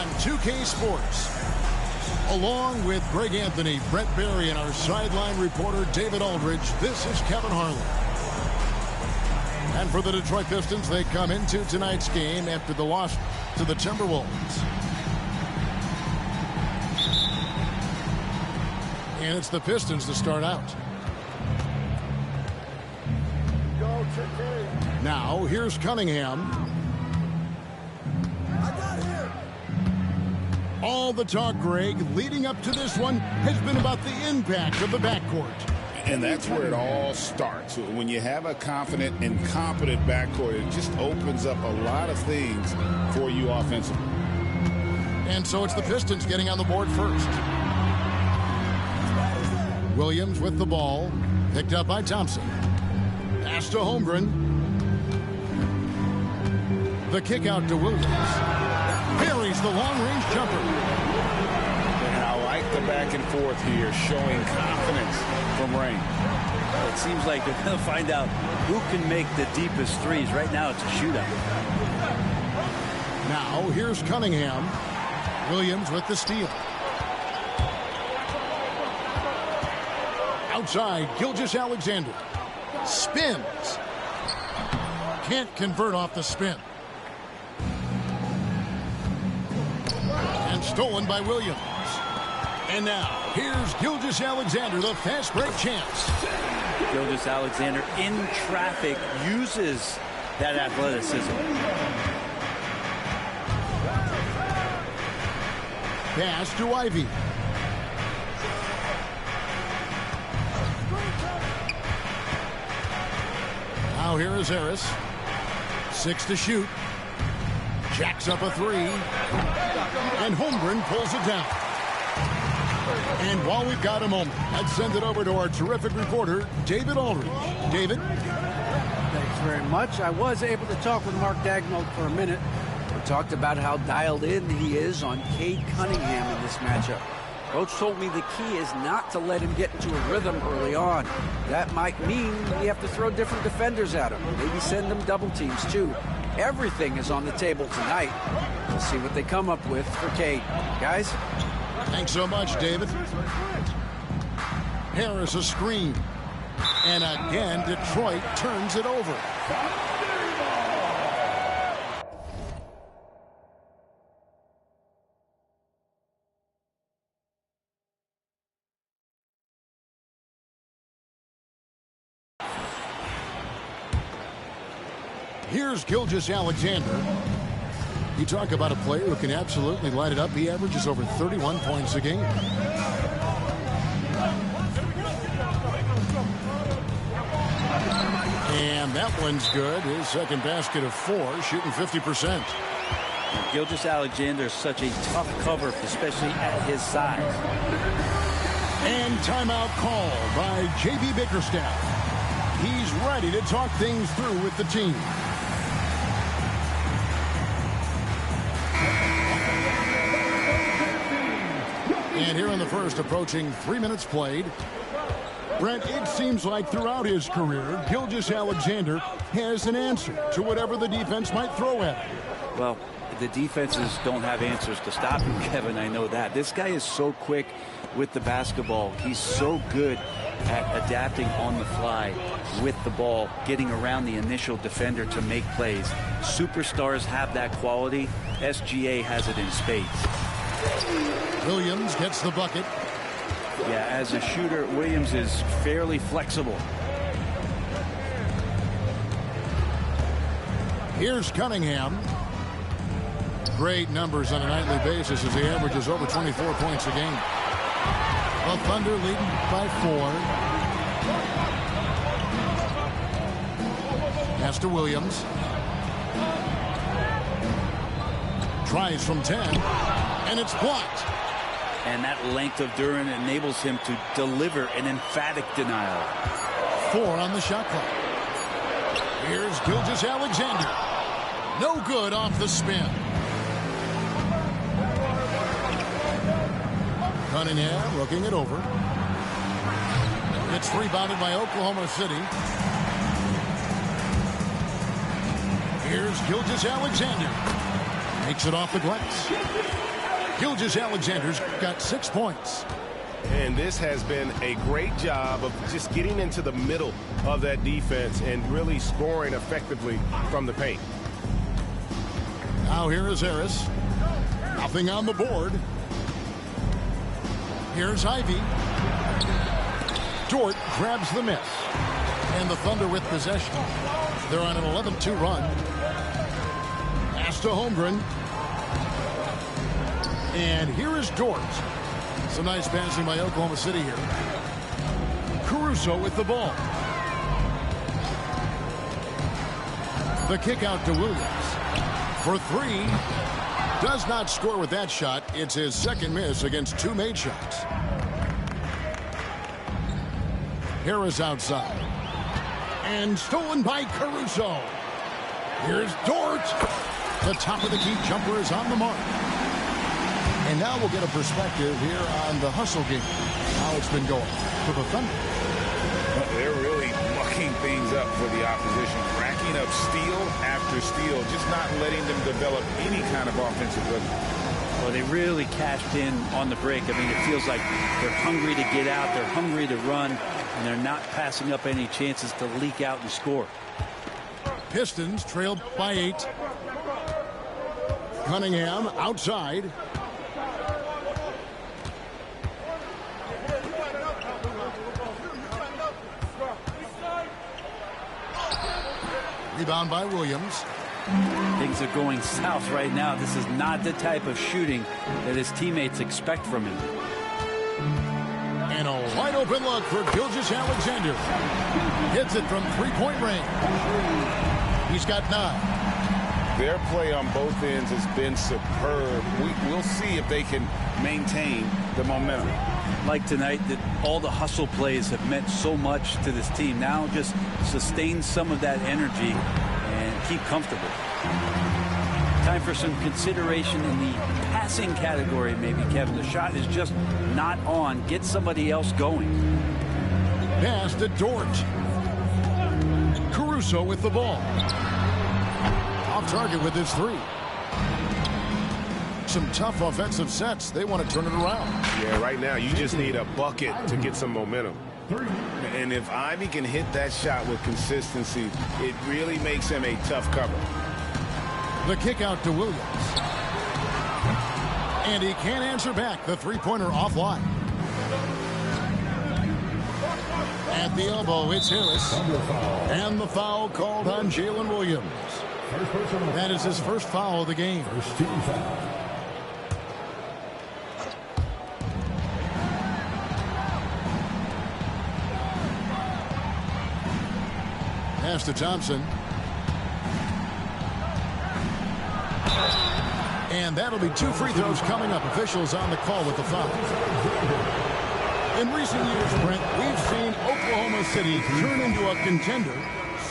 on 2K Sports. Along with Greg Anthony, Brett Barry, and our sideline reporter David Aldridge, this is Kevin Harlan. And for the Detroit Pistons, they come into tonight's game after the loss to the Timberwolves. And it's the Pistons to start out. Now, here's Cunningham. All the talk, Greg, leading up to this one has been about the impact of the backcourt. And that's where it all starts. When you have a confident and competent backcourt, it just opens up a lot of things for you offensively. And so it's the Pistons getting on the board first. Williams with the ball, picked up by Thompson. Pass to Holmgren. The kick out to Williams. Buries the long-range jumper. And I like the back and forth here, showing confidence from Rain. It seems like they're going to find out who can make the deepest threes. Right now, it's a shootout. Now, here's Cunningham. Williams with the steal. Outside, Gilgeous-Alexander. Spins. Can't convert off the spin. And stolen by Williams. And now, here's Gilgeous-Alexander, the fast break chance. Gilgeous-Alexander in traffic uses that athleticism. Pass to Ivy. Now here is Harris. 6 to shoot. Jacks up a 3. And Holmgren pulls it down. And while we've got a moment, let's send it over to our terrific reporter, David Aldridge. David? Thanks very much. I was able to talk with Mark Dagnall for a minute. We talked about how dialed in he is on Cade Cunningham in this matchup. Coach told me the key is not to let him get into a rhythm early on. That might mean we have to throw different defenders at him. Maybe send them double teams too. Everything is on the table tonight. We'll see what they come up with for Cade. Guys? Thanks so much, David. Harris a screen. And again, Detroit turns it over. Here's Gilgeous-Alexander. You talk about a player who can absolutely light it up. He averages over 31 points a game. And that one's good. His second basket of 4, shooting 50%. Gilgeous-Alexander is such a tough cover, especially at his size. And timeout call by J.B. Bickerstaff. He's ready to talk things through with the team. And here in the first, approaching 3 minutes played. Brent, it seems like throughout his career, Gilgeous-Alexander has an answer to whatever the defense might throw at him. Well, the defenses don't have answers to stop him, Kevin. I know that. This guy is so quick with the basketball. He's so good at adapting on the fly with the ball, getting around the initial defender to make plays. Superstars have that quality. SGA has it in spades. Williams gets the bucket. Yeah, as a shooter, Williams is fairly flexible. Here's Cunningham. Great numbers on a nightly basis as he averages over 24 points a game. The Thunder leading by 4. Pass to Williams. Tries from 10. And it's blocked. And that length of Duran enables him to deliver an emphatic denial. 4 on the shot clock. Here's Gilgeous-Alexander. No good off the spin. Cunningham looking it over. It's rebounded by Oklahoma City. Here's Gilgeous-Alexander. Takes it off the glass. Gilgeous-Alexander's got 6 points. And this has been a great job of just getting into the middle of that defense and really scoring effectively from the paint. Now here is Harris. Nothing on the board. Here's Ivy. Dort grabs the miss. And the Thunder with possession. They're on an 11-2 run. Pass to Holmgren. And here is Dort. Some nice passing by Oklahoma City here. Caruso with the ball. The kick out to Williams. For 3. Does not score with that shot. It's his second miss against 2 made shots. Harris outside. And stolen by Caruso. Here's Dort. The top of the key jumper is on the mark. And now we'll get a perspective here on the hustle game. How it's been going for the Thunder. They're really mucking things up for the opposition. Racking up steal after steal. Just not letting them develop any kind of offensive rhythm. Well, they really cashed in on the break. I mean, it feels like they're hungry to get out. They're hungry to run. And they're not passing up any chances to leak out and score. Pistons trailed by 8. Cunningham outside. Rebound by Williams. Things are going south right now. This is not the type of shooting that his teammates expect from him. And a wide open look for Gilgeous-Alexander. Hits it from 3-point range. He's got 9. Their play on both ends has been superb. We'll see if they can maintain the momentum. Like tonight, that all the hustle plays have meant so much to this team. Now just sustain some of that energy and keep comfortable. Time for some consideration in the passing category, maybe, Kevin. The shot is just not on. Get somebody else going. Pass to Dort. Caruso with the ball. Off target with his 3. Some tough offensive sets. They want to turn it around. Yeah, right now you just need a bucket to get some momentum. And if Ivy can hit that shot with consistency, it really makes him a tough cover. The kick out to Williams. And he can't answer back. The 3-pointer offline. At the elbow, it's Harris. And the foul called on Jalen Williams. That is his first foul of the game. First team foul. Pass to Thompson. And that'll be 2 free throws coming up. Officials on the call with the foul. In recent years, Brent, we've seen Oklahoma City turn into a contender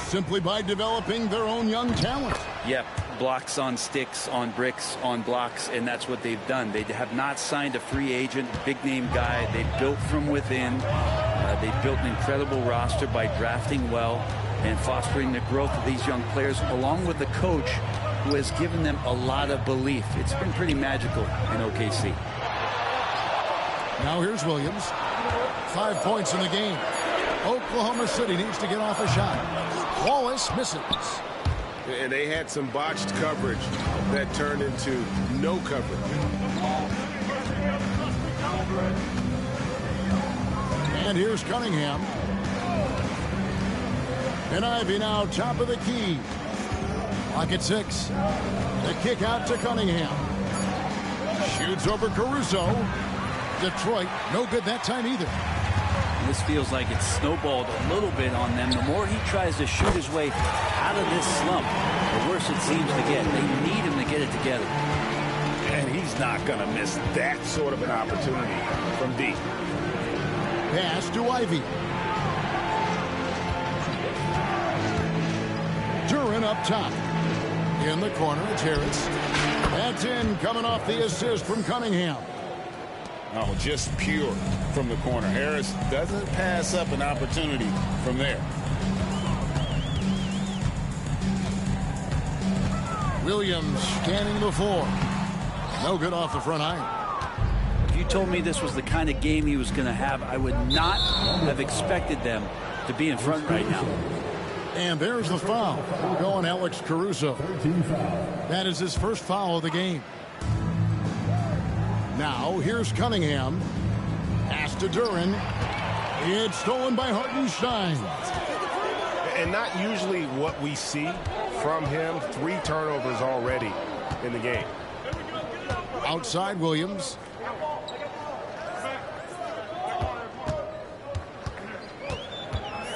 simply by developing their own young talent. Yep, blocks on sticks, on bricks, on blocks, and that's what they've done. They have not signed a free agent, big-name guy. They built from within. They built an incredible roster by drafting well and fostering the growth of these young players, along with the coach who has given them a lot of belief. It's been pretty magical in OKC. Now here's Williams. 5 points in the game. Oklahoma City needs to get off a shot. Wallace misses. And they had some botched coverage that turned into no coverage. And here's Cunningham. And Ivy now top of the key. Clock at 6. The kick out to Cunningham. Shoots over Caruso. Detroit, no good that time either. This feels like it's snowballed a little bit on them. The more he tries to shoot his way out of this slump, the worse it seems to get. They need him to get it together. And he's not going to miss that sort of an opportunity from deep. Pass to Ivy. Duran up top. In the corner, it's Harris. That's in, coming off the assist from Cunningham. Oh, just pure from the corner. Harris doesn't pass up an opportunity from there. Williams scanning the floor. No good off the front iron. you told me this was the kind of game he was going to have, I would not have expected them to be in front right now. And there's the foul. Going Alex Caruso. That is his first foul of the game. Now here's Cunningham. Pass to Duran. It's stolen by Hartenstein. And not usually what we see from him. 3 turnovers already in the game. Outside Williams.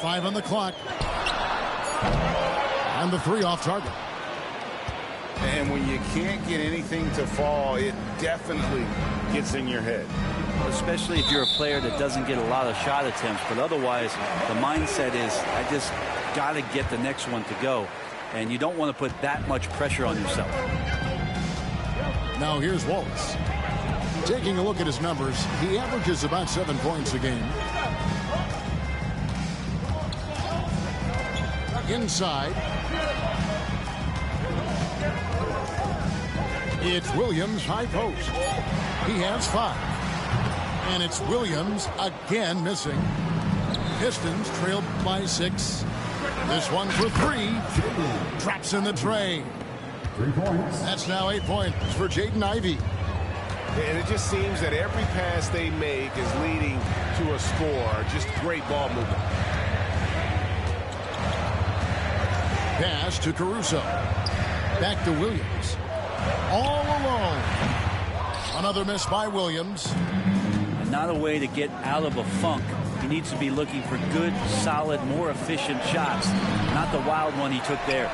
Five on the clock. And the 3 off target. And when you can't get anything to fall, it definitely gets in your head. Especially if you're a player that doesn't get a lot of shot attempts. But otherwise, the mindset is, I just got to get the next one to go. And you don't want to put that much pressure on yourself. Now here's Waltz. Taking a look at his numbers, he averages about 7 points a game. Inside. It's Williams high post. He has 5. And it's Williams again missing. Pistons trailed by 6. This one for 3. Drops in the tray. 3 points. That's now 8 points for Jaden Ivey. And it just seems that every pass they make is leading to a score. Just great ball movement. Pass to Caruso. Back to Williams. All alone. Another miss by Williams. Not a way to get out of a funk. He needs to be looking for good, solid, more efficient shots. Not the wild one he took there.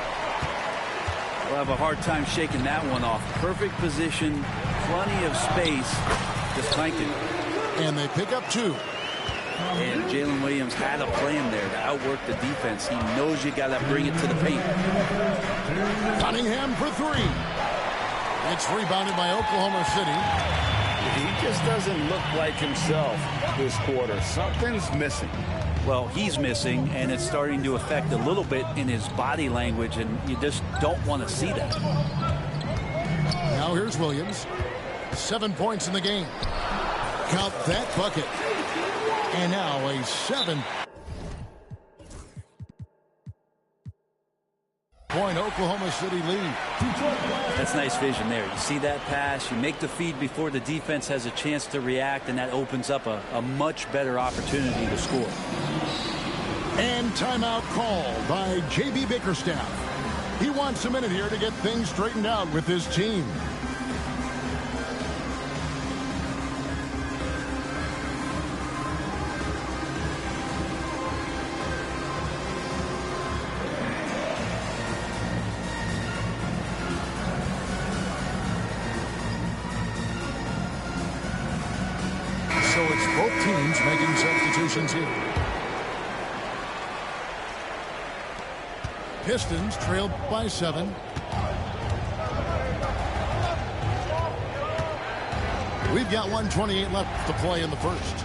We'll have a hard time shaking that one off. Perfect position, plenty of space, just clanking. And they pick up 2. And Jalen Williams had a plan there to outwork the defense. He knows you got to bring it to the paint. Cunningham for 3. It's rebounded by Oklahoma City. He just doesn't look like himself this quarter. Something's missing. Well, he's missing, and it's starting to affect a little bit in his body language, and you just don't want to see that. Now here's Williams. 7 points in the game. Count that bucket. And now a 7-point Oklahoma City lead. That's nice vision there. You see that pass, you make the feed before the defense has a chance to react, and that opens up a much better opportunity to score. And timeout called by J.B. Bickerstaff. He wants a minute here to get things straightened out with his team. So it's both teams making substitutions here. Pistons trailed by 7. We've got 1:28 left to play in the first.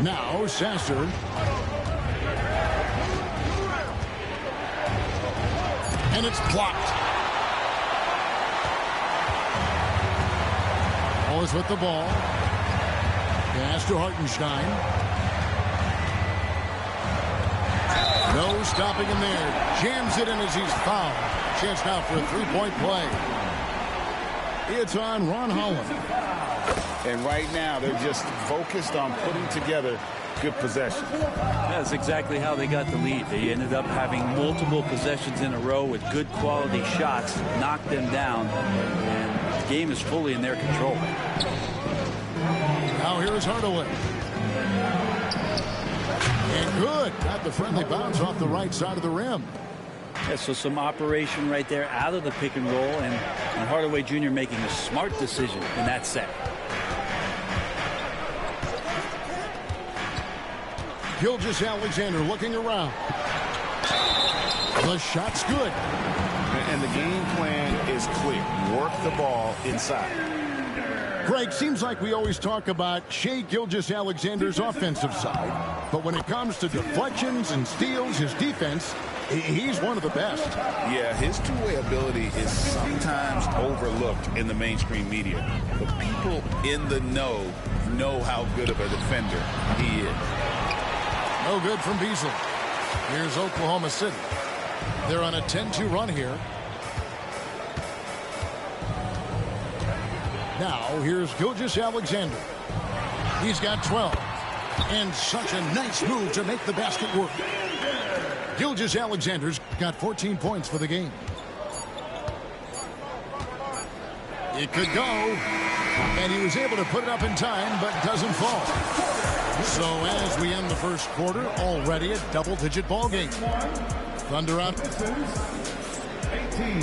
Now Sasser. And it's blocked. Always with the ball. Pass to Hartenstein. No stopping him there. Jams it in as he's fouled. Chance now for a 3-point play. It's on Ron Holland. And right now, they're just focused on putting together good possession. That's exactly how they got the lead. They ended up having multiple possessions in a row with good quality shots, knocked them down, and the game is fully in their control. Now here's Hardaway. And good. Got the friendly bounce off the right side of the rim. Yeah, so some operation right there out of the pick and roll, and Hardaway Jr. making a smart decision in that set. Gilgeous-Alexander looking around. The shot's good. And the game plan is clear. Work the ball inside. Greg, seems like we always talk about Shai Gilgeous-Alexander's offensive side. But when it comes to deflections and steals, his defense He's one of the best. Yeah, his two-way ability is sometimes overlooked in the mainstream media. But people in the know how good of a defender he is. No good from Beasley. Here's Oklahoma City. They're on a 10-2 run here. Now, here's Gilgeous-Alexander. He's got 12. And such a nice move to make the basket work. Gilgeous-Alexander's got 14 points for the game. It could go. And he was able to put it up in time, but doesn't fall. So as we end the first quarter, already a double-digit ball game. Thunder out. 18.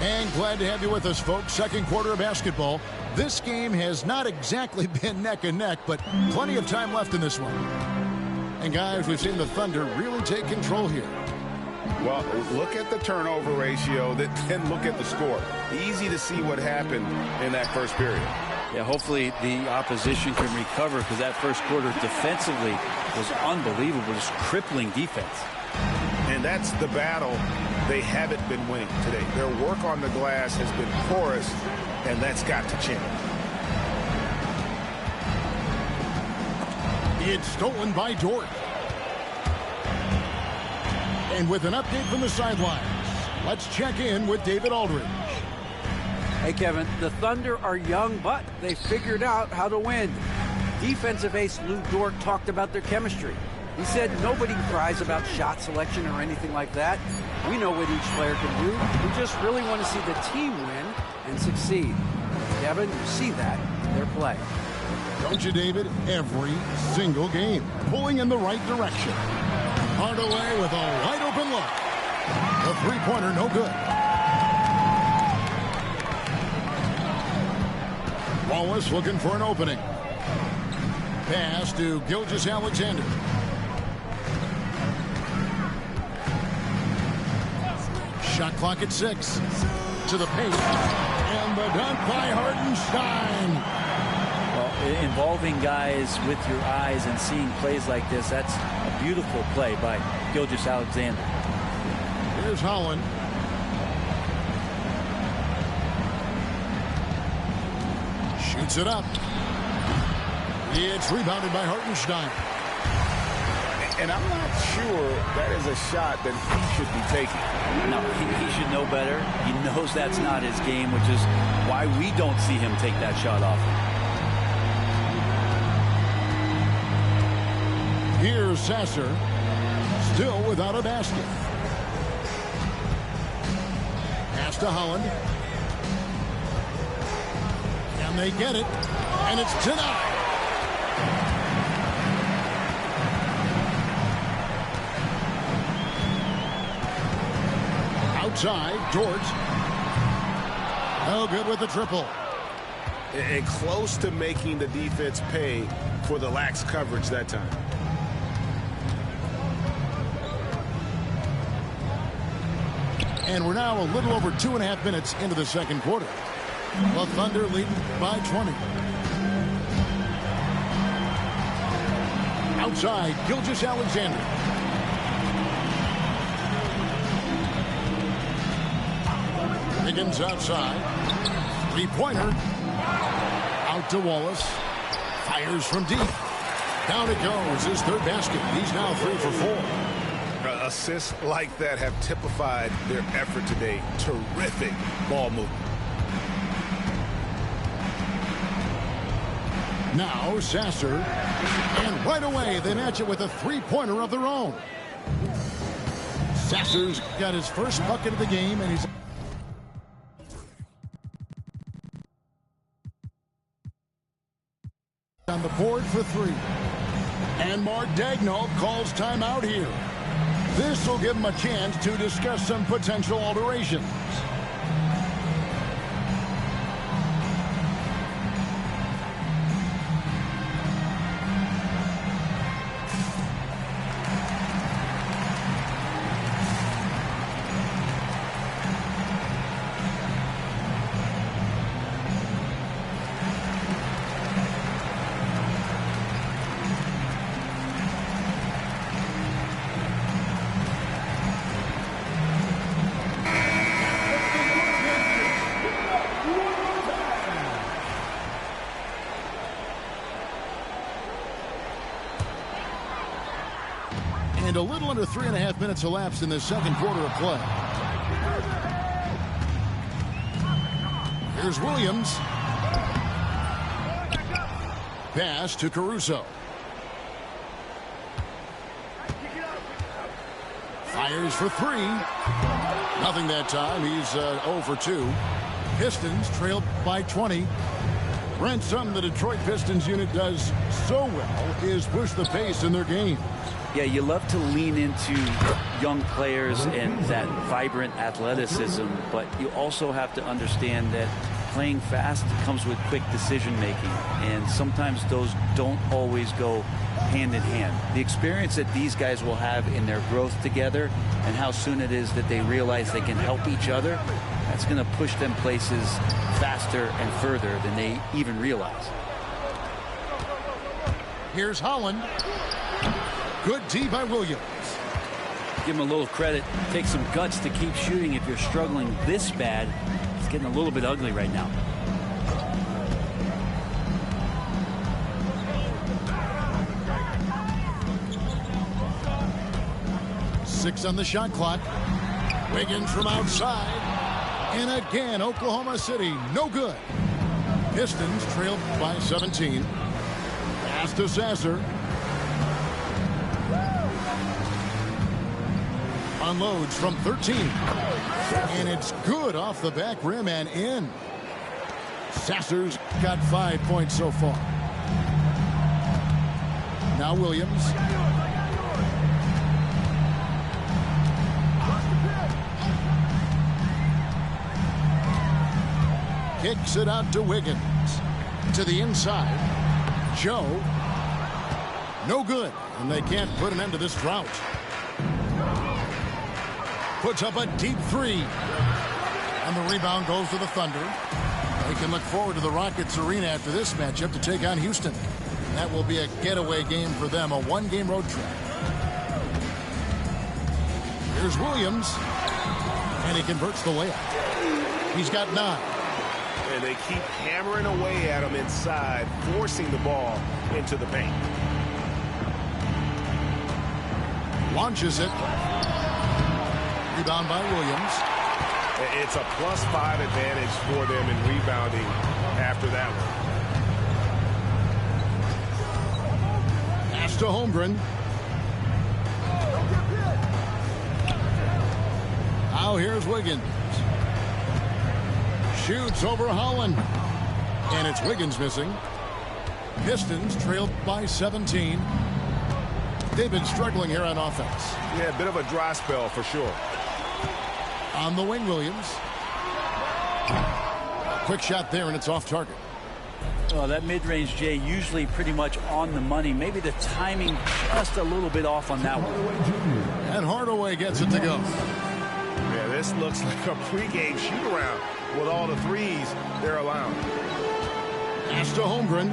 And glad to have you with us, folks. Second quarter of basketball. This game has not exactly been neck and neck, but plenty of time left in this one. And guys, we've seen the Thunder really take control here. Well, look at the turnover ratio, then look at the score. Easy to see what happened in that first period. Yeah, hopefully the opposition can recover, because that first quarter defensively was unbelievable, just crippling defense. And that's the battle they haven't been winning today. Their work on the glass has been porous, and that's got to change. It's stolen by Dort. And with an update from the sidelines, let's check in with David Aldridge. Hey, Kevin, the Thunder are young, but they figured out how to win. Defensive ace Lou Dort talked about their chemistry. He said nobody cries about shot selection or anything like that. We know what each player can do. We just really want to see the team win and succeed. Kevin, you see that in their play. Don't you, David? Every single game. Pulling in the right direction. Hardaway with a wide-open look. The three-pointer no good. Wallace looking for an opening. Pass to Gilgeous-Alexander. Shot clock at 6. To the paint. And the dunk by Hartenstein. Well, involving guys with your eyes and seeing plays like this, that's a beautiful play by Gilgeous-Alexander. Here's Holland. Shoots it up. It's rebounded by Hartenstein. And I'm not sure that is a shot that he should be taking. No, he should know better. He knows that's not his game, which is why we don't see him take that shot often. Here's Sasser, still without a basket. Pass to Holland. And they get it, and it's denied. Outside, Dort. No good with the triple. And close to making the defense pay for the lax coverage that time. And we're now a little over 2.5 minutes into the second quarter. The Thunder lead by 20. Outside, Gilgeous-Alexander. Higgins outside. Three-pointer. Out to Wallace. Fires from deep. Down it goes. His third basket. He's now 3 for 4. Assists like that have typified their effort today. Terrific ball movement. Now Sasser. And right away they match it with a three-pointer of their own. Sasser's got his first bucket of the game, and he's on the board for 3. And Mark Daigneault calls timeout here. This will give him a chance to discuss some potential alterations. a little under 3.5 minutes elapsed in the second quarter of play. Here's Williams. Pass to Caruso. Fires for three. Nothing that time. He's 0 for 2. Pistons trailed by 20. Brent, something the Detroit Pistons unit does so well is push the pace in their game. Yeah, you love to lean into young players and that vibrant athleticism, but you also have to understand that playing fast comes with quick decision making, and sometimes those don't always go hand in hand. The experience that these guys will have in their growth together and how soon it is that they realize they can help each other, that's going to push them places faster and further than they even realize. Here's Holland. Good D by Williams. Give him a little credit. Take some guts to keep shooting if you're struggling this bad. It's getting a little bit ugly right now. Six on the shot clock. Wiggins from outside. And again, Oklahoma City, no good. Pistons trailed by 17. Pass to Sasser. Unloads from 13. And it's good off the back rim and in. Sasser's got 5 points so far. Now Williams. Kicks it out to Wiggins. To the inside. Joe. No good. And they can't put an end to this drought. Puts up a deep three. And the rebound goes to the Thunder. They can look forward to the Rockets arena after this matchup to take on Houston. That will be a getaway game for them, a one-game road trip. Here's Williams. And he converts the layup. He's got 9. And they keep hammering away at him inside, forcing the ball into the paint. Launches it. Rebound by Williams. It's a +5 advantage for them in rebounding after that one. Pass to Holmgren. Now here's Wiggins. Shoots over Holland. And it's Wiggins missing. Pistons trailed by 17. They've been struggling here on offense. Yeah, a bit of a dry spell for sure. On the wing, Williams. Quick shot there, and it's off target. Oh, that mid-range, Jay, usually pretty much on the money. Maybe the timing just a little bit off on that one. And Hardaway gets it to go. Yeah, this looks like a pregame shoot-around with all the threes they're allowing. Pass to Holmgren.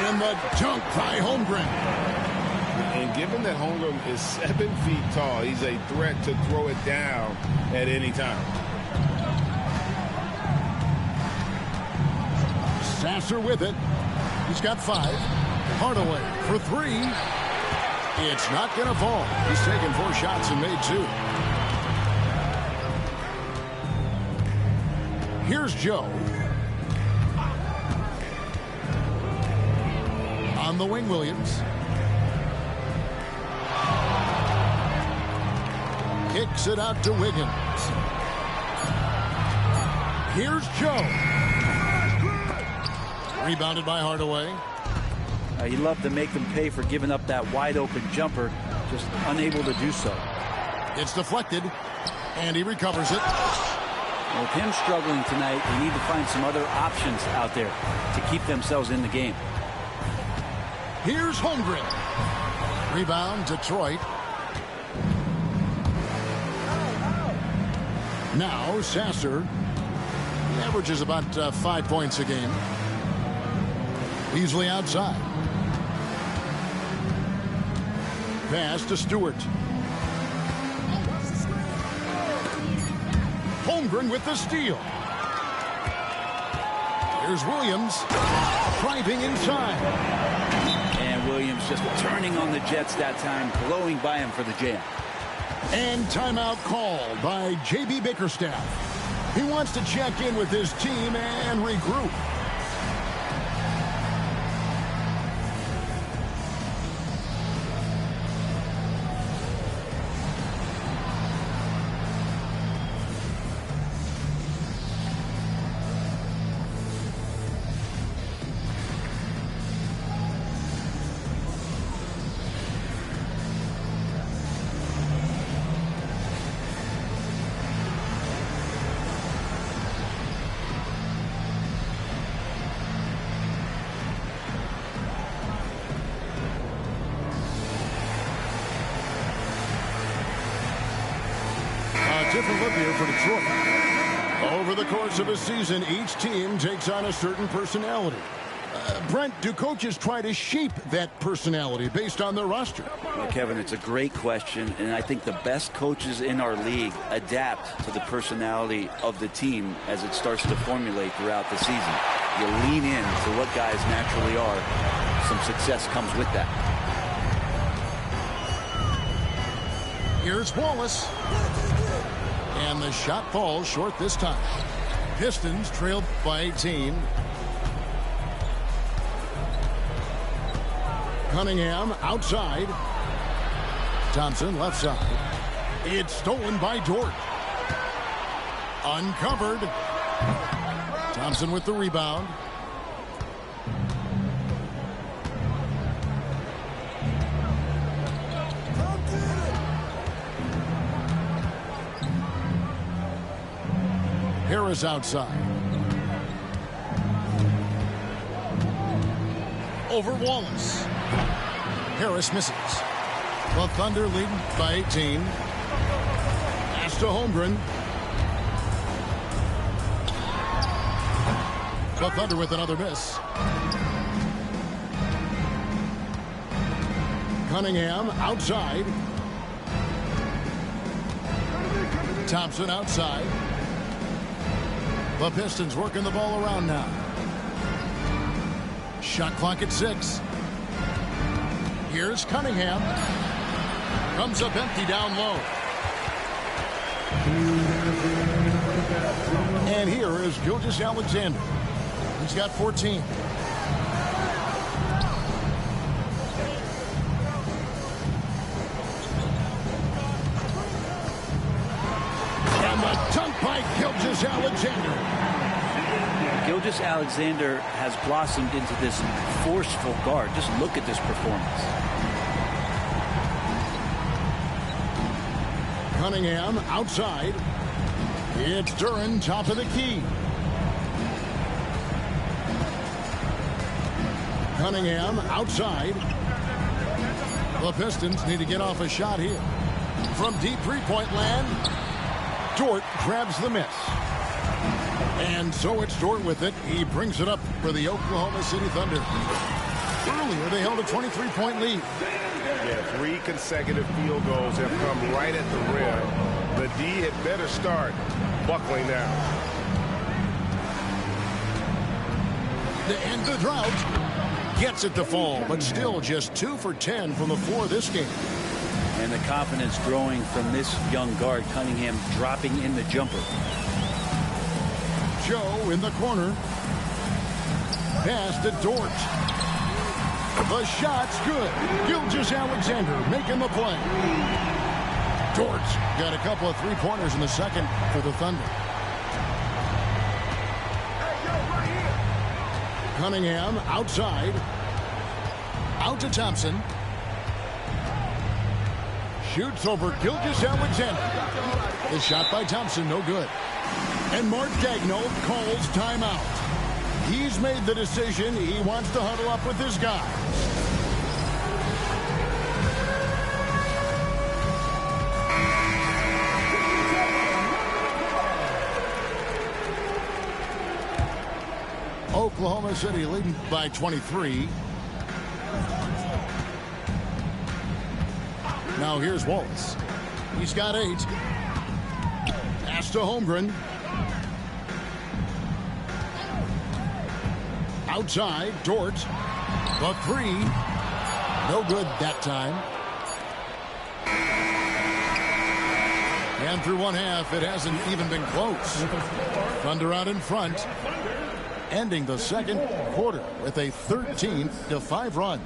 And the dunk by Holmgren. And given that Holmgren is 7 feet tall, he's a threat to throw it down at any time. Sasser with it. He's got 5. Hardaway for 3. It's not going to fall. He's taken 4 shots and made 2. Here's Joe. On the wing, Williams. Kicks it out to Wiggins. Here's Joe. Rebounded by Hardaway. You love to make them pay for giving up that wide open jumper, just unable to do so. It's deflected, and he recovers it. With him struggling tonight, they need to find some other options out there to keep themselves in the game. Here's Holmgren. Rebound, Detroit. Now Sasser. He averages about 5 points a game. Easily outside. Pass to Stewart. Holmgren with the steal. Here's Williams driving inside. And Williams just turning on the Jets that time, blowing by him for the jam. And timeout called by J.B. Bickerstaff. He wants to check in with his team and regroup. Different look here for Detroit. Over the course of a season, each team takes on a certain personality. Brent, do coaches try to shape that personality based on their roster? Well, Kevin, it's a great question, and I think the best coaches in our league adapt to the personality of the team as it starts to formulate throughout the season. You lean in to what guys naturally are. Some success comes with that. Here's Wallace. And the shot falls short this time. Pistons trailed by 18. Cunningham outside. Thompson left side. It's stolen by Dort. Uncovered. Thompson with the rebound. Harris outside. Over Wallace. Harris misses. The Thunder leading by 18. Pass to Holmgren. The Thunder with another miss. Cunningham outside. Thompson outside. The Pistons working the ball around now. Shot clock at 6. Here's Cunningham. Comes up empty down low. And here is Gilgeous-Alexander. He's got 14. And the dunk by Gilgeous-Alexander. Gilgeous-Alexander has blossomed into this forceful guard. Just look at this performance. Cunningham outside. It's Duren, top of the key. Cunningham outside. The Pistons need to get off a shot here. From deep three-point land, Dort grabs the miss. And so it's Dort with it. He brings it up for the Oklahoma City Thunder. Earlier, they held a 23-point lead. Yeah, 3 consecutive field goals have come right at the rim. The D had better start buckling now. To end the drought, gets it to fall, but still just 2 for 10 from the floor this game. And the confidence growing from this young guard, Cunningham, dropping in the jumper. Joe in the corner. Pass to Dort. The shot's good. Gilgeous-Alexander making the play. Dort's got a couple of three-pointers in the second for the Thunder. Cunningham outside. Out to Thompson. Shoots over Gilgeous-Alexander. The shot by Thompson, no good. And Mark Daigneault calls timeout. He's made the decision. He wants to huddle up with his guys. Oklahoma City leading by 23. Now here's Wallace. He's got 8. Pass to Holmgren. Outside, Dort. The three. No good that time. And through one half, it hasn't even been close. Thunder out in front. Ending the second quarter with a 13-5 run.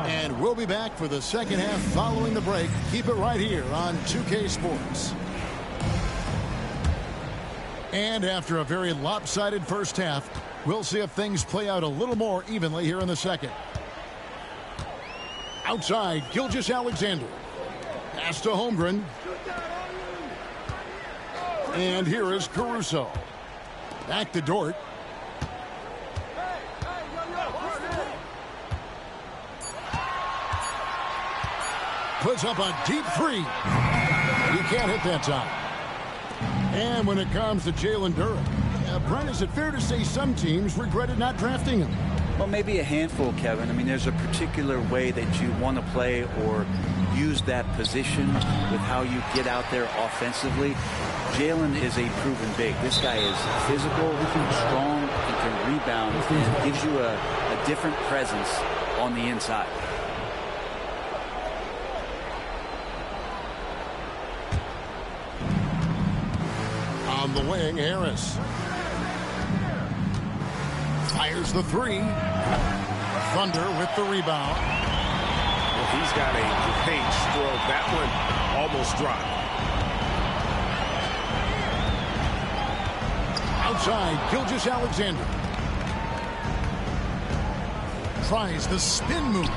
And we'll be back for the second half following the break. Keep it right here on 2K Sports. And after a very lopsided first half, we'll see if things play out a little more evenly here in the second. Outside, Gilgeous-Alexander. Pass to Holmgren. And here is Caruso. Back to Dort. Puts up a deep three. He can't hit that time. And when it comes to Jalen Duren, Brent, is it fair to say some teams regretted not drafting him? Well, maybe a handful, Kevin. I mean, there's a particular way that you want to play or use that position with how you get out there offensively. Jalen is a proven big. This guy is physical, strong, and can rebound, and gives you a different presence on the inside. On the wing, Harris. Fires the three. Thunder with the rebound. Well, he's got a great stroke. That one almost dropped. Outside, Gilgeous-Alexander. Tries the spin move.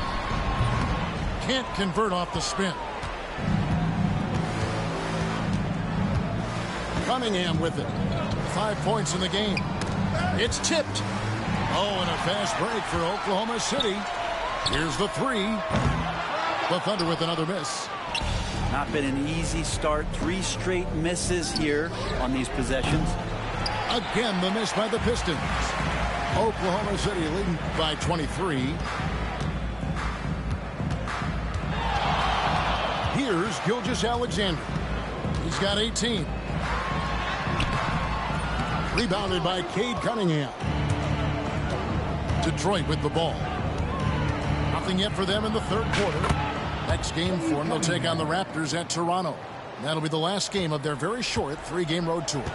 Can't convert off the spin. Cunningham with it. 5 points in the game. It's tipped. Oh, and a fast break for Oklahoma City. Here's the three. The Thunder with another miss. Not been an easy start. 3 straight misses here on these possessions. Again, the miss by the Pistons. Oklahoma City leading by 23. Here's Gilgeous-Alexander. He's got 18. Rebounded by Cade Cunningham. Detroit with the ball. Nothing yet for them in the third quarter. Next game for them, they'll take on the Raptors at Toronto. That'll be the last game of their very short 3-game road tour.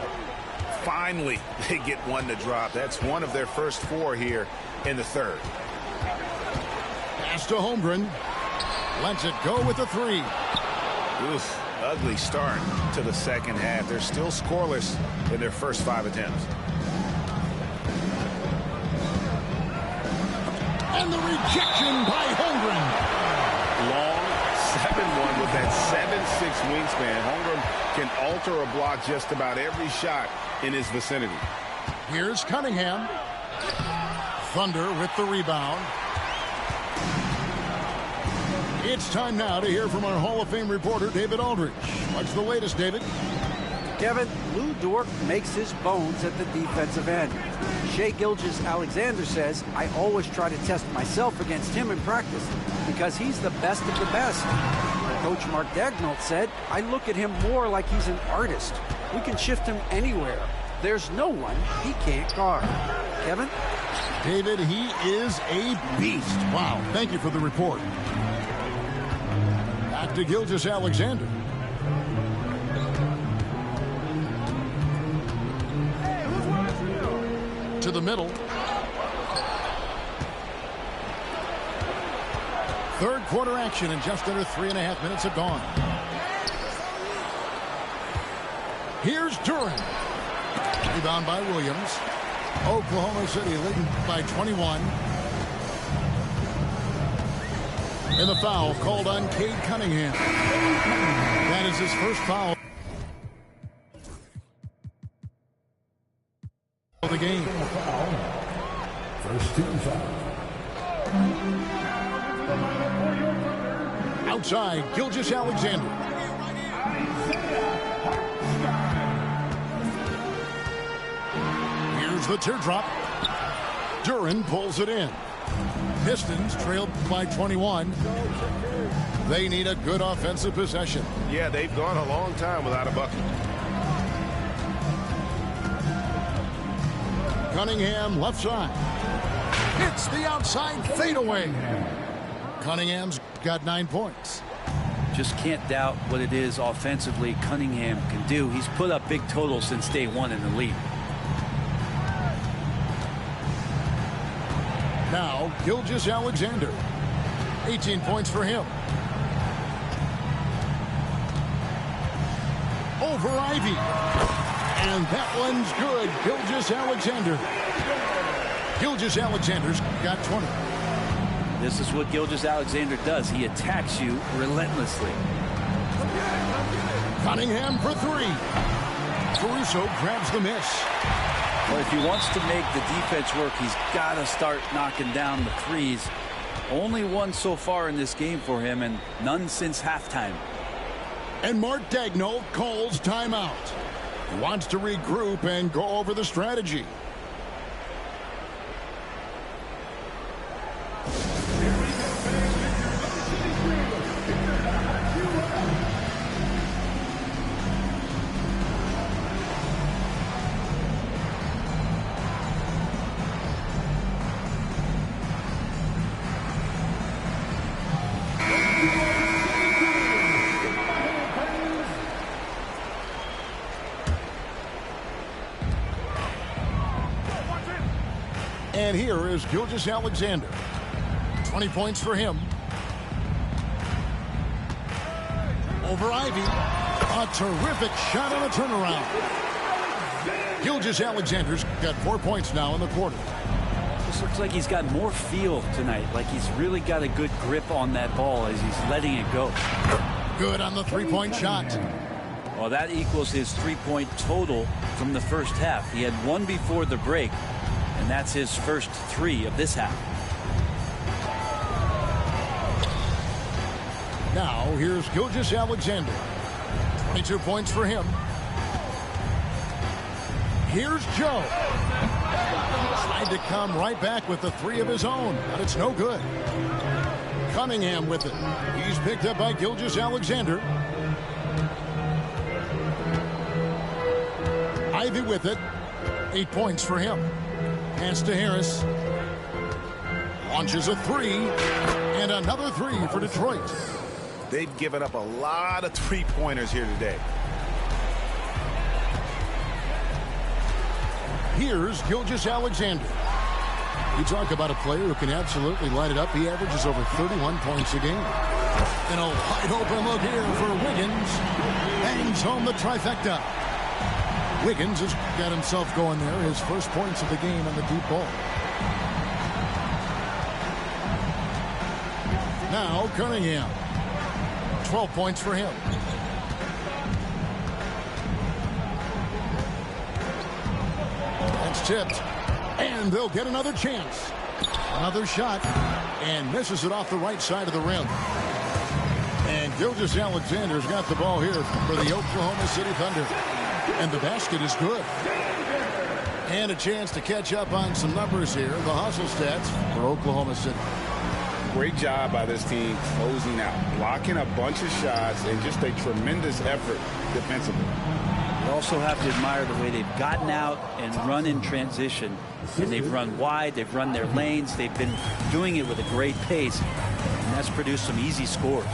Finally, they get one to drop. That's one of their first 4 here in the third. Pass to Holmgren. Lets it go with the three. Oof, ugly start to the second half. They're still scoreless in their first 5 attempts. And the rejection by Holmgren. Long 7-1 with that 7'6" wingspan. Holmgren can alter a block just about every shot in his vicinity. Here's Cunningham. Thunder with the rebound. It's time now to hear from our Hall of Fame reporter, David Aldridge. What's the latest, David? Kevin, Lou Dort makes his bones at the defensive end. Shai Gilgeous-Alexander says, I always try to test myself against him in practice because he's the best of the best. Coach Mark Daigneault said, I look at him more like he's an artist. We can shift him anywhere. There's no one he can't guard. Kevin? David, he is a beast. Wow, thank you for the report. Back to Gilgeous-Alexander. To the middle. Third quarter action, and just under 3.5 minutes have gone. Here's Duren. Rebound by Williams. Oklahoma City leading by 21. And the foul called on Cade Cunningham. That is his first foul of the game. First team foul. Outside, Gilgeous-Alexander. Here's the teardrop. Duren pulls it in. Pistons trailed by 21. They need a good offensive possession. Yeah, they've gone a long time without a bucket. Cunningham left side. Hits the outside fadeaway. Cunningham's got 9 points. Just can't doubt what it is offensively Cunningham can do. He's put up big totals since day one in the league. Now, Gilgeous-Alexander. 18 points for him. Over Ivy. And that one's good. Gilgeous-Alexander. Gilgeous-Alexander's got 20. This is what Gilgeous-Alexander does. He attacks you relentlessly. Cunningham for 3. Caruso grabs the miss. Well, if he wants to make the defense work, he's got to start knocking down the threes. Only one so far in this game for him, and none since halftime. And Mark Daigneault calls timeout. He wants to regroup and go over the strategy. And here is Gilgeous-Alexander. 20 points for him. Over Ivy. A terrific shot on a turnaround. Gilgeous-Alexander's got 4 points now in the quarter. This looks like he's got more feel tonight. Like he's really got a good grip on that ball as he's letting it go. Good on the three-point shot. Well, that equals his three-point total from the first half. He had one before the break. And that's his first 3 of this half. Now, here's Gilgeous-Alexander. 22 points for him. Here's Joe. Tried to come right back with the 3 of his own, but it's no good. Cunningham with it. He's picked up by Gilgeous-Alexander. Ivy with it. 8 points for him. Pass to Harris. Launches a 3. And another 3 for Detroit. They've given up a lot of three-pointers here today. Here's Gilgeous-Alexander. You talk about a player who can absolutely light it up. He averages over 31 points a game. And a wide open look here for Wiggins. Bangs home the trifecta. Wiggins has got himself going there. His first points of the game on the deep ball. Now Cunningham. 12 points for him. That's tipped. And they'll get another chance. Another shot. And misses it off the right side of the rim. And Gilgeous-Alexander's got the ball here for the Oklahoma City Thunder. And the basket is good. And a chance to catch up on some numbers here. The hustle stats for Oklahoma City. Great job by this team closing out, blocking a bunch of shots, and just a tremendous effort defensively. You also have to admire the way they've gotten out and run in transition. And they've run wide, they've run their lanes, they've been doing it with a great pace. And that's produced some easy scores.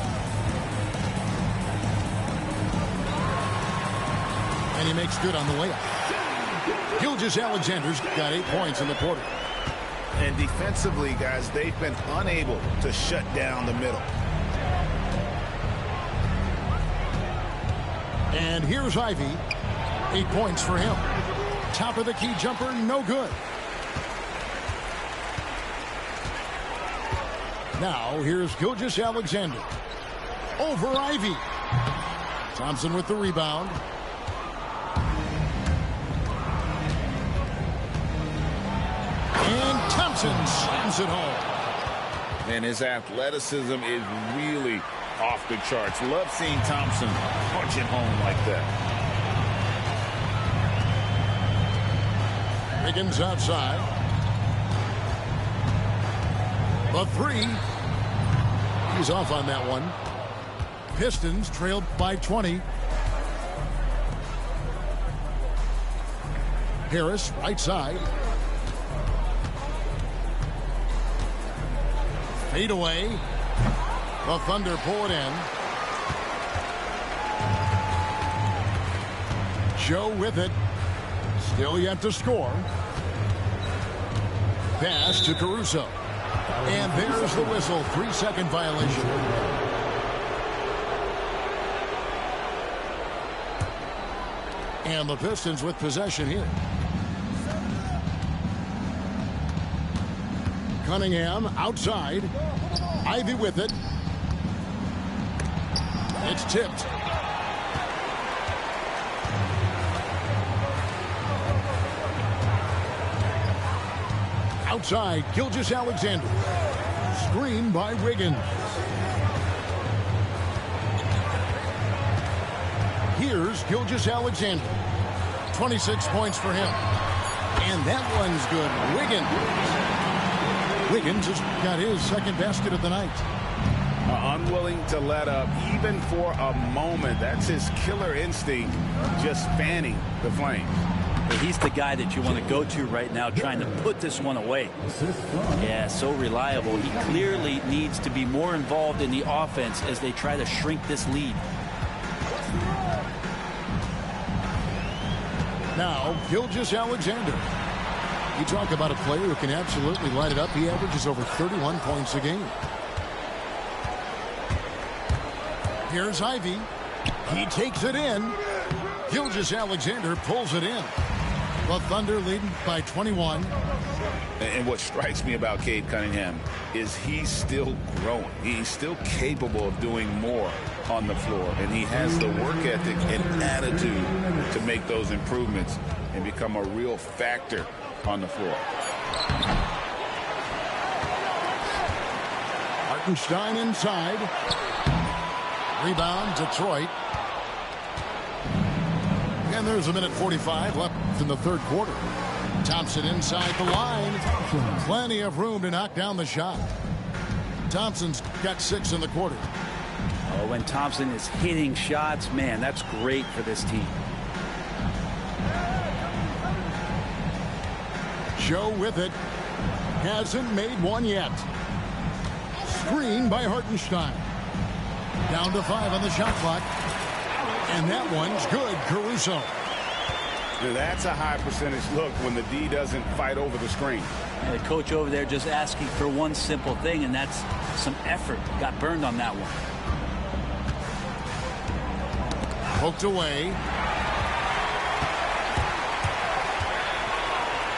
And he makes good on the layup. Gilgeous-Alexander's got 8 points in the quarter. And defensively, guys, they've been unable to shut down the middle. And here's Ivy. 8 points for him. Top of the key jumper, no good. Now here's Gilgeous-Alexander. Over Ivy. Thompson with the rebound. And Thompson slams it home. And his athleticism is really off the charts. Love seeing Thompson punch it home like that. Wiggins outside. The 3. He's off on that one. Pistons trailed by 20. Harris right side. Feet away. The Thunder pull it in. Joe with it. Still yet to score. Pass to Caruso. And there's the whistle. 3-second violation. And the Pistons with possession here. Cunningham outside. Ivy with it. It's tipped. Outside, Gilgeous-Alexander. Screen by Wiggins. Here's Gilgeous-Alexander. 26 points for him. And that one's good. Wiggins has got his second basket of the night. Unwilling to let up even for a moment. That's his killer instinct, just fanning the flames. He's the guy that you want to go to right now, trying to put this one away. Yeah, so reliable. He clearly needs to be more involved in the offense as they try to shrink this lead. Now, Gilgeous-Alexander. You talk about a player who can absolutely light it up. He averages over 31 points a game. Here's Ivy. He takes it in. Gilgeous-Alexander pulls it in. The Thunder leading by 21. And what strikes me about Cade Cunningham is he's still growing. He's still capable of doing more on the floor. And he has the work ethic and attitude to make those improvements and become a real factor on the floor. Hartenstein inside. Rebound, Detroit. And there's a minute 45 left in the third quarter. Thompson inside the line. Plenty of room to knock down the shot. Thompson's got 6 in the quarter. Oh, when Thompson is hitting shots, man, that's great for this team. Joe with it. Hasn't made one yet. Screen by Hartenstein. Down to 5 on the shot clock. And that one's good. Caruso. That's a high percentage look when the D doesn't fight over the screen. And the coach over there just asking for one simple thing, and that's some effort. Got burned on that one. Poked away.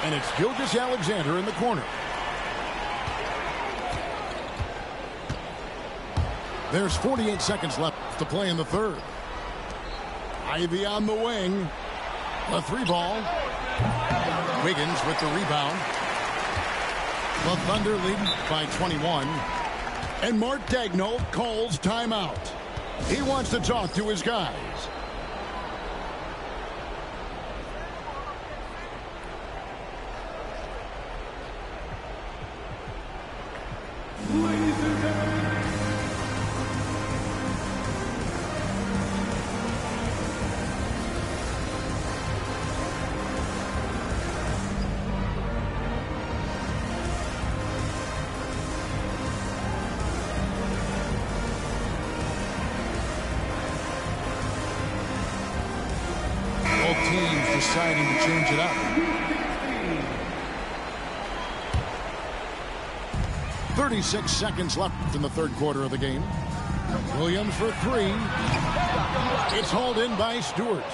And it's Gilgeous-Alexander in the corner. There's 48 seconds left to play in the third. Ivy on the wing. The 3-ball. Wiggins with the rebound. The Thunder leading by 21. And Mark Daigneault calls timeout. He wants to talk to his guys. Teams deciding to change it up. 36 seconds left in the third quarter of the game. Williams for 3. It's hauled in by Stewart.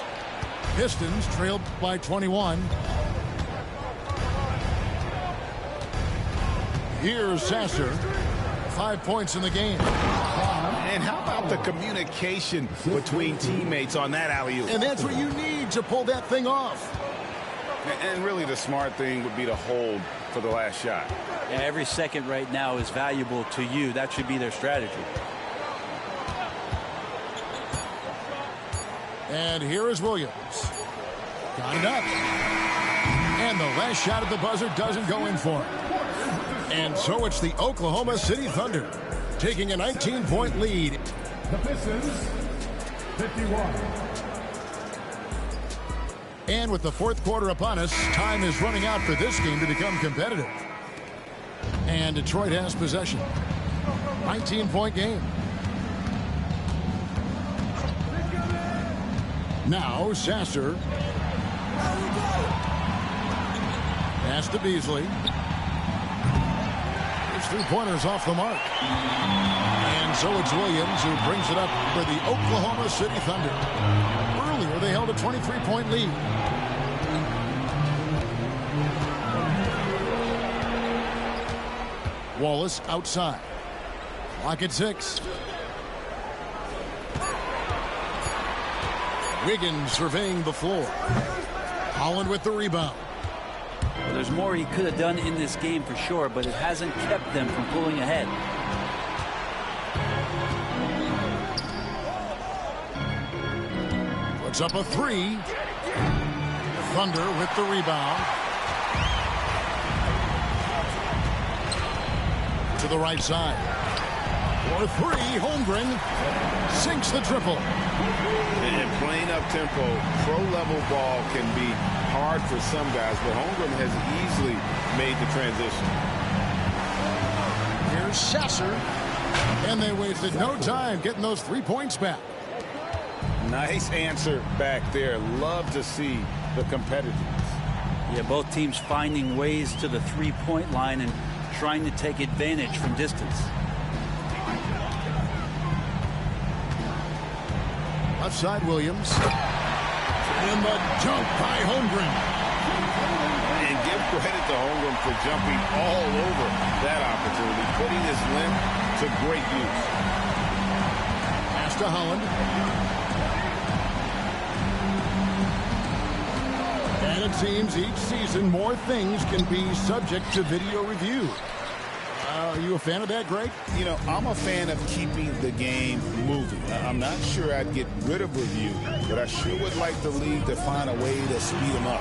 Pistons trailed by 21. Here's Sasser. 5 points in the game. And how about the communication between teammates on that alley-oop? And that's what you need to pull that thing off. And really the smart thing would be to hold for the last shot. Yeah, every second right now is valuable to you. That should be their strategy. And here is Williams. Got it up. And the last shot at the buzzer doesn't go in for him. And so it's the Oklahoma City Thunder taking a 19-point lead. The Pistons, 51. And with the fourth quarter upon us, time is running out for this game to become competitive. And Detroit has possession. 19-point game. Now Sasser. Pass to Beasley. His three-pointers off the mark. And so it's Williams who brings it up for the Oklahoma City Thunder. Earlier they held a 23-point lead. Wallace outside. Clock at 6. Wiggins surveying the floor. Holland with the rebound. Well, there's more he could have done in this game for sure, but it hasn't kept them from pulling ahead. Puts up a 3. Thunder with the rebound. To the right side. For 3, Holmgren sinks the triple. And playing up tempo, pro-level ball can be hard for some guys, but Holmgren has easily made the transition. Here's Sasser. And they wasted no time getting those 3 points back. Nice answer back there. Love to see the competitiveness. Yeah, both teams finding ways to the three-point line and trying to take advantage from distance. Left side, Williams. And the jump by Holmgren. And give credit to Holmgren for jumping all over that opportunity, putting his length to great use. Pass to Holland. And it seems each season more things can be subject to video review. Are you a fan of that, Greg? You know, I'm a fan of keeping the game moving. I'm not sure I'd get rid of review, but I sure would like the league to find a way to speed them up.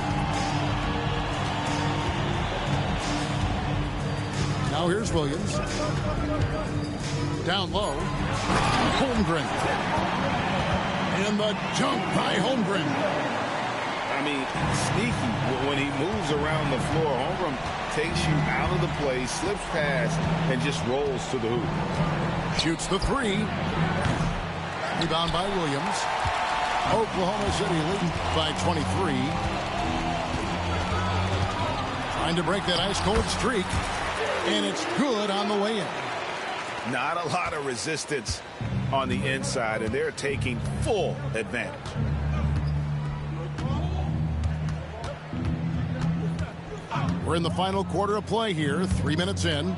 Now here's Williams. Down low. Holmgren. And the jump by Holmgren. I mean, sneaky. When he moves around the floor, Holmgren takes you out of the play, slips past, and just rolls to the hoop. Shoots the 3. Rebound by Williams. Oklahoma City leading by 23. Trying to break that ice-cold streak. And it's good on the way in. Not a lot of resistance on the inside, and they're taking full advantage. We're in the final quarter of play here, 3 minutes in.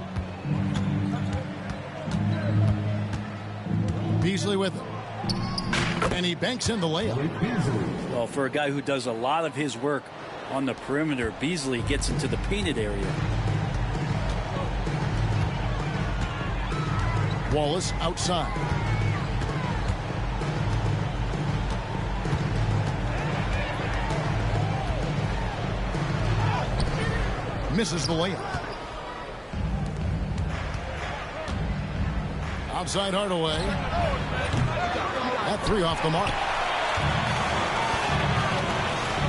Beasley with it. And he banks in the layup. Well, for a guy who does a lot of his work on the perimeter, Beasley gets into the painted area. Wallace outside. Misses the layup. Outside Hardaway. That 3 off the mark.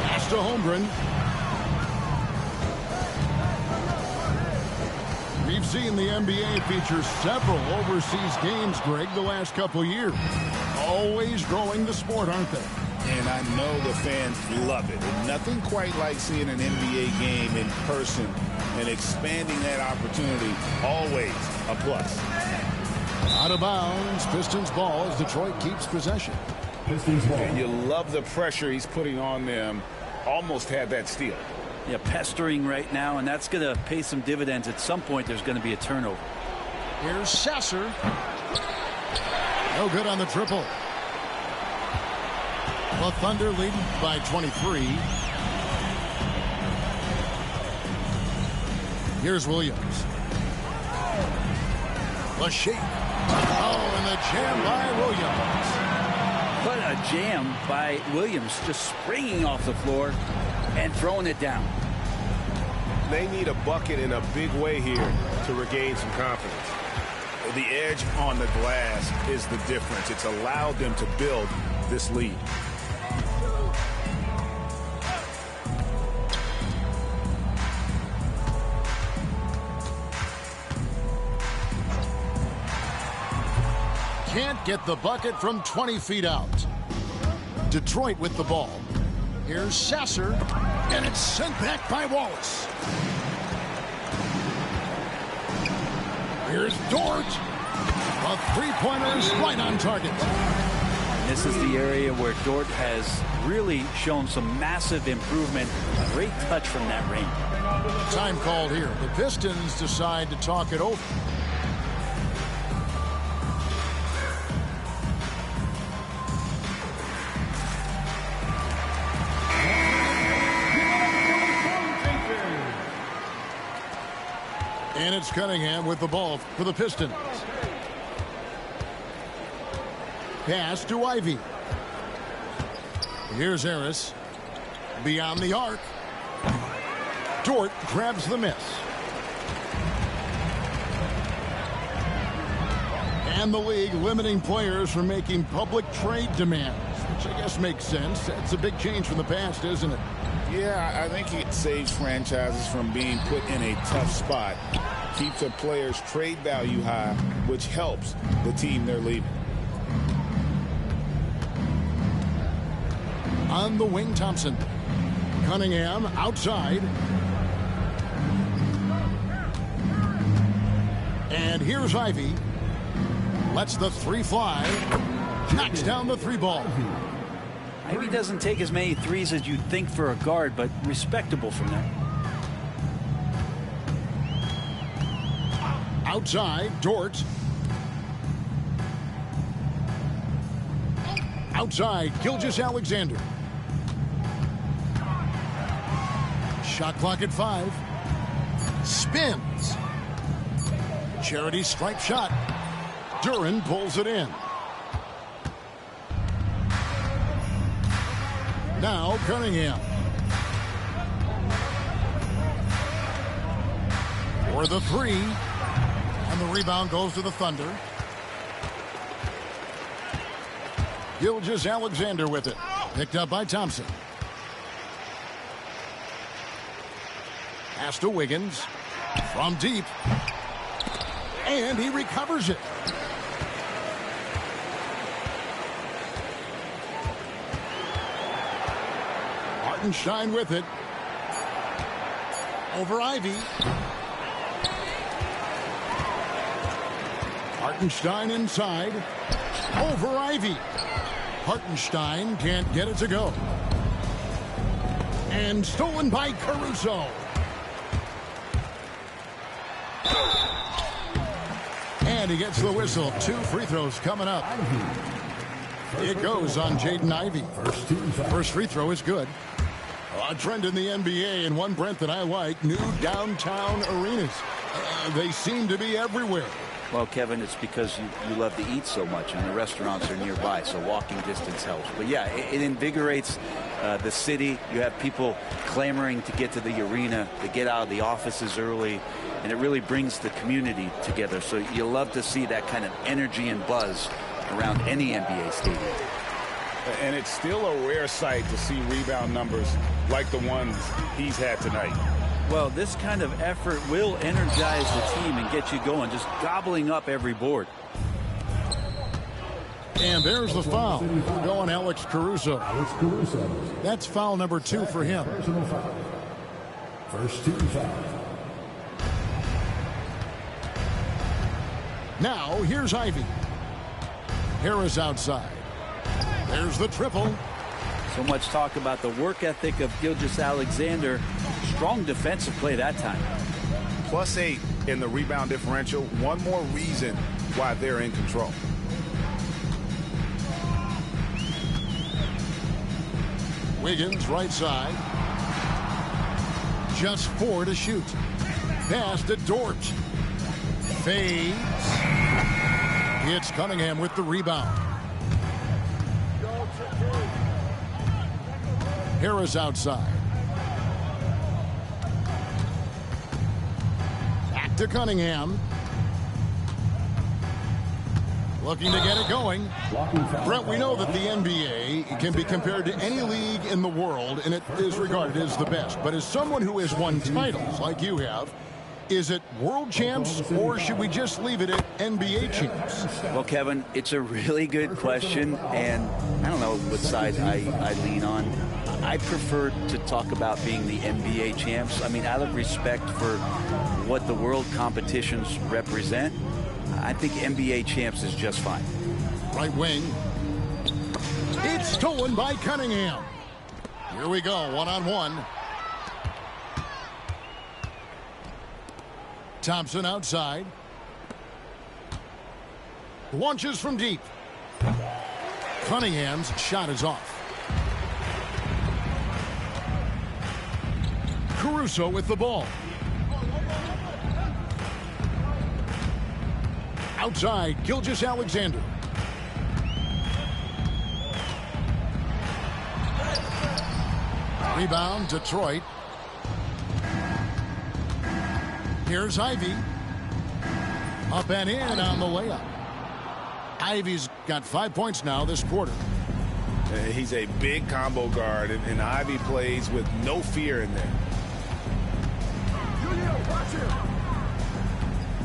Pass to Holmgren. We've seen the NBA feature several overseas games, Greg, the last couple years. Always growing the sport, aren't they? And I know the fans love it. And nothing quite like seeing an NBA game in person and expanding that opportunity. Always a plus. Out of bounds, Pistons ball as Detroit keeps possession. Pistons ball. And you love the pressure he's putting on them. Almost had that steal. Yeah, pestering right now, and that's going to pay some dividends. At some point, there's going to be a turnover. Here's Sasser. No good on the triple. The Thunder leading by 23. Here's Williams. The shake. Oh, and the jam by Williams. What a jam by Williams, just springing off the floor and throwing it down. They need a bucket in a big way here to regain some confidence. The edge on the glass is the difference. It's allowed them to build this lead. can't get the bucket from 20 feet out. Detroit with the ball. Here's Sasser, and it's sent back by Wallace. Here's Dort. A three-pointer is right on target. This is the area where Dort has really shown some massive improvement. Great touch from that range. Time called here. The Pistons decide to talk it over. And it's Cunningham with the ball for the Pistons. Pass to Ivy. Here's Harris. Beyond the arc. Dort grabs the miss. And the league limiting players from making public trade demands, which I guess makes sense. That's a big change from the past, isn't it? Yeah, I think it saves franchises from being put in a tough spot. Keeps a player's trade value high, which helps the team they're leaving. On the wing, Thompson. Cunningham outside. And here's Ivy. Lets the three fly. Knocks down the three ball. Ivy doesn't take as many threes as you'd think for a guard, but respectable from there. Outside, Dort. Outside, Gilgeous-Alexander. Shot clock at 5. Spins. Charity stripe shot. Duran pulls it in. Now Cunningham. For the three. And the rebound goes to the Thunder. Gilgeous-Alexander with it. Picked up by Thompson. Pass to Wiggins. From deep. And he recovers it. Hartenstein with it. Over Ivy. Hartenstein inside. Over Ivy. Hartenstein can't get it to go. And stolen by Caruso. And he gets the whistle. 2 free throws coming up. It goes on Jaden Ivey. First free throw is good. A trend in the NBA, and one, Brent, that I like, new downtown arenas. They seem to be everywhere. Well, Kevin, it's because you love to eat so much, and the restaurants are nearby, so walking distance helps. But yeah, it invigorates the city. You have people clamoring to get to the arena, to get out of the offices early, and it really brings the community together. So you love to see that kind of energy and buzz around any NBA stadium. And it's still a rare sight to see rebound numbers like the ones he's had tonight. Well, this kind of effort will energize the team and get you going, just gobbling up every board. And there's the foul. Going Alex Caruso. That's foul number 2 for him. First team foul. Now, here's Ivy. Harris outside. There's the triple. So much talk about the work ethic of Gilgeous-Alexander. Strong defensive play that time. +8 in the rebound differential. One more reason why they're in control. Wiggins right side. Just 4 to shoot. Pass to Dort. Fades. It's Cunningham with the rebound. Harris outside. Back to Cunningham. Looking to get it going. Brent, we know that the NBA can be compared to any league in the world, and it is regarded as the best. But as someone who has won titles like you have, Is it world champs, or should we just leave it at NBA champs? Well, Kevin, it's a really good question, and I don't know what side I lean on. I prefer to talk about being the NBA champs. I mean, out of respect for what the world competitions represent, I think NBA champs is just fine. Right wing. It's stolen by Cunningham. Here we go, one-on-one. Thompson outside. Launches from deep. Cunningham's shot is off. Caruso with the ball. Outside, Gilgeous-Alexander. Rebound, Detroit. Here's Ivy. Up and in on the layup. Ivy's got 5 points now this quarter. He's a big combo guard, and Ivy plays with no fear in there.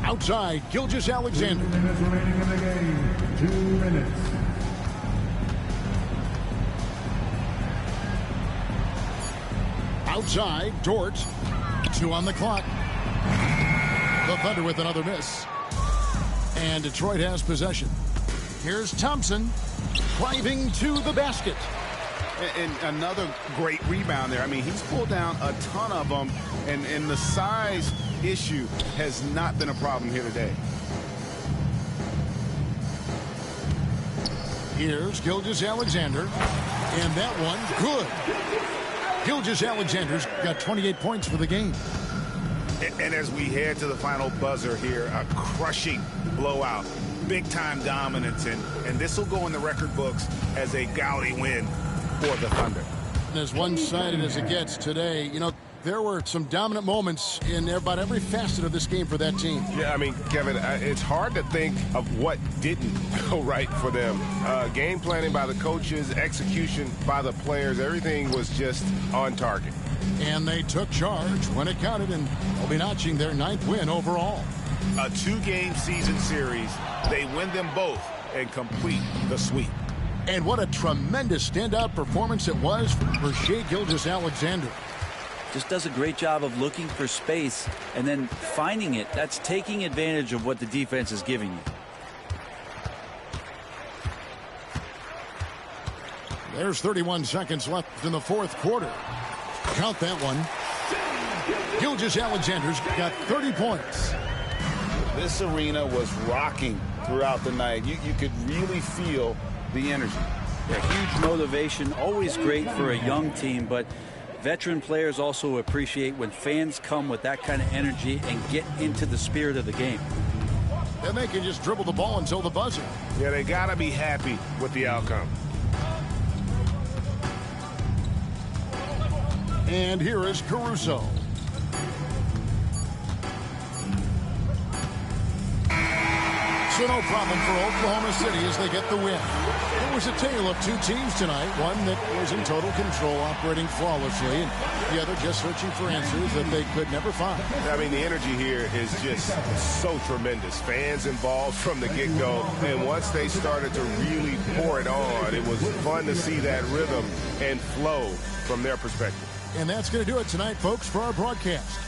Outside, Gilgeous-Alexander. 2 minutes remaining in the game. 2 minutes. Outside, Dort. 2 on the clock. The Thunder with another miss. And Detroit has possession. Here's Thompson driving to the basket. And another great rebound there. I mean, he's pulled down a ton of them, and the size issue has not been a problem here today. Here's Gilgeous-Alexander. And that one, good. Gilgeous-Alexander's got 28 points for the game. And as we head to the final buzzer here, a crushing blowout, big-time dominance, and this will go in the record books as a gaudy win for the Thunder. And as one-sided as it gets today, you know, there were some dominant moments in about every facet of this game for that team. Yeah, I mean, Kevin, it's hard to think of what didn't go right for them. Game planning by the coaches, execution by the players, everything was just on target. And they took charge when it counted, and they'll be notching their 9th win overall. A 2-game season series. They win them both and complete the sweep. And what a tremendous standout performance it was for Shai Gilgeous-Alexander. Just does a great job of looking for space and then finding it. That's taking advantage of what the defense is giving you. There's 31 seconds left in the 4th quarter. Count that one. Gilgeous-Alexander's got 30 points. This arena was rocking throughout the night. You could really feel the energy. Yeah, huge motivation, always great for a young team, but veteran players also appreciate when fans come with that kind of energy and get into the spirit of the game. Then they can just dribble the ball until the buzzer. Yeah, they got to be happy with the outcome. And here is Caruso. So no problem for Oklahoma City as they get the win. It was a tale of 2 teams tonight. One that was in total control, operating flawlessly, and the other just searching for answers that they could never find. I mean, the energy here is just so tremendous. Fans involved from the get-go, and once they started to really pour it on, it was fun to see that rhythm and flow from their perspective. And that's going to do it tonight, folks, for our broadcast.